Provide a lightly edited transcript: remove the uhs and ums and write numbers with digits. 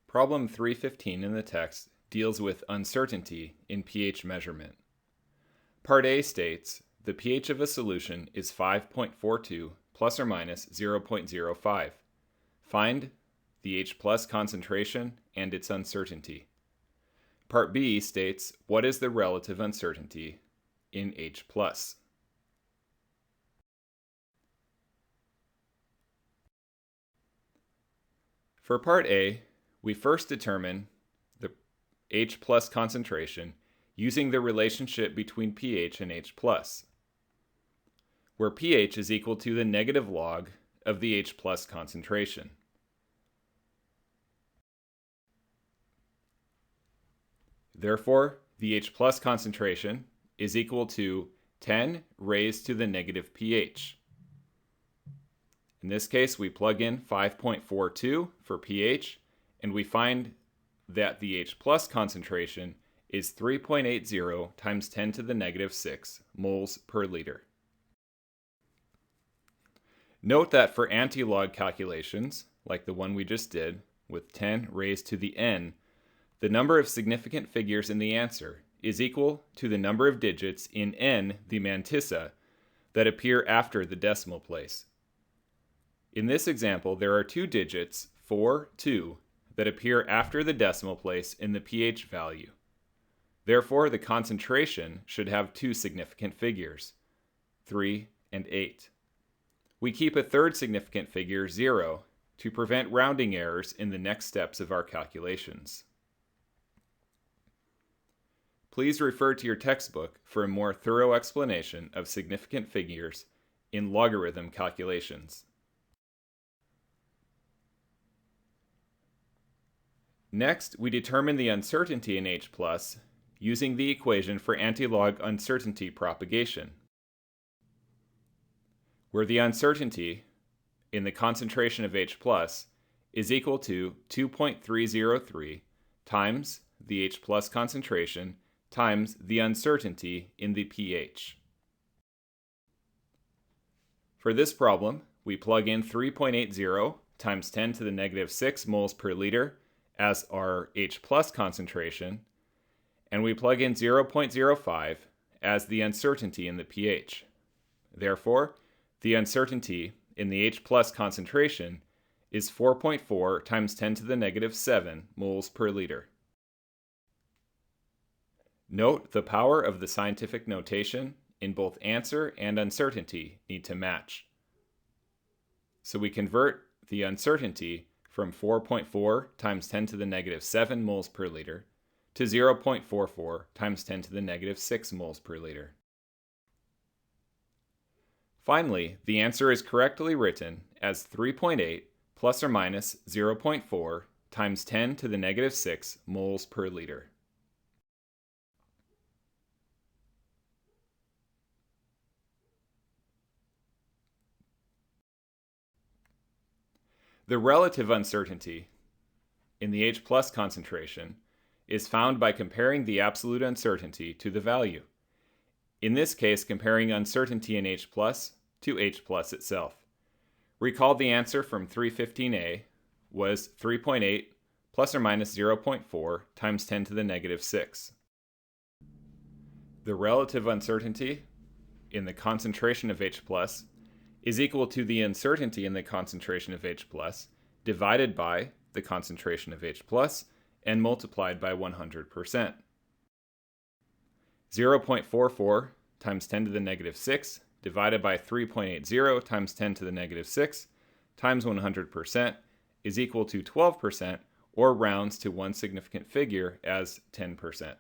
Problem 315 in the text deals with uncertainty in pH measurement. Part A states the pH of a solution is 5.42 plus or minus 0.05. Find the H plus concentration and its uncertainty. Part B states what is the relative uncertainty in H plus. For Part A, we first determine the H plus concentration using the relationship between pH and H plus, where pH is equal to the negative log of the H plus concentration. Therefore, the H plus concentration is equal to 10 raised to the negative pH. In this case, we plug in 5.42 for pH, and we find that the H plus concentration is 3.80 times 10 to the negative 6 moles per liter. Note that for antilog calculations, like the one we just did, with 10 raised to the n, the number of significant figures in the answer is equal to the number of digits in n, the mantissa, that appear after the decimal place. In this example, there are two digits, 4, 2, that appear after the decimal place in the pH value. Therefore, the concentration should have two significant figures, 3 and 8. We keep a third significant figure, 0, to prevent rounding errors in the next steps of our calculations. Please refer to your textbook for a more thorough explanation of significant figures in logarithm calculations. Next, we determine the uncertainty in H plus using the equation for antilog uncertainty propagation, where the uncertainty in the concentration of H plus is equal to 2.303 times the H plus concentration times the uncertainty in the pH. For this problem, we plug in 3.80 times 10 to the negative 6 moles per liter as our H plus concentration, and we plug in 0.05 as the uncertainty in the pH. Therefore, the uncertainty in the H plus concentration is 4.4 times 10 to the negative 7 moles per liter. Note the power of the scientific notation in both answer and uncertainty need to match. So we convert the uncertainty from 4.4 times 10 to the negative 7 moles per liter to 0.44 times 10 to the negative 6 moles per liter. Finally, the answer is correctly written as 3.8 plus or minus 0.4 times 10 to the negative 6 moles per liter. The relative uncertainty in the H plus concentration is found by comparing the absolute uncertainty to the value. In this case, comparing uncertainty in H plus to H plus itself. Recall the answer from 315a was 3.8 plus or minus 0.4 times 10 to the negative 6. The relative uncertainty in the concentration of H plus is equal to the uncertainty in the concentration of H plus divided by the concentration of H plus and multiplied by 100%. 0.44 times 10 to the negative 6 divided by 3.80 times 10 to the negative 6 times 100% is equal to 12%, or rounds to one significant figure as 10%.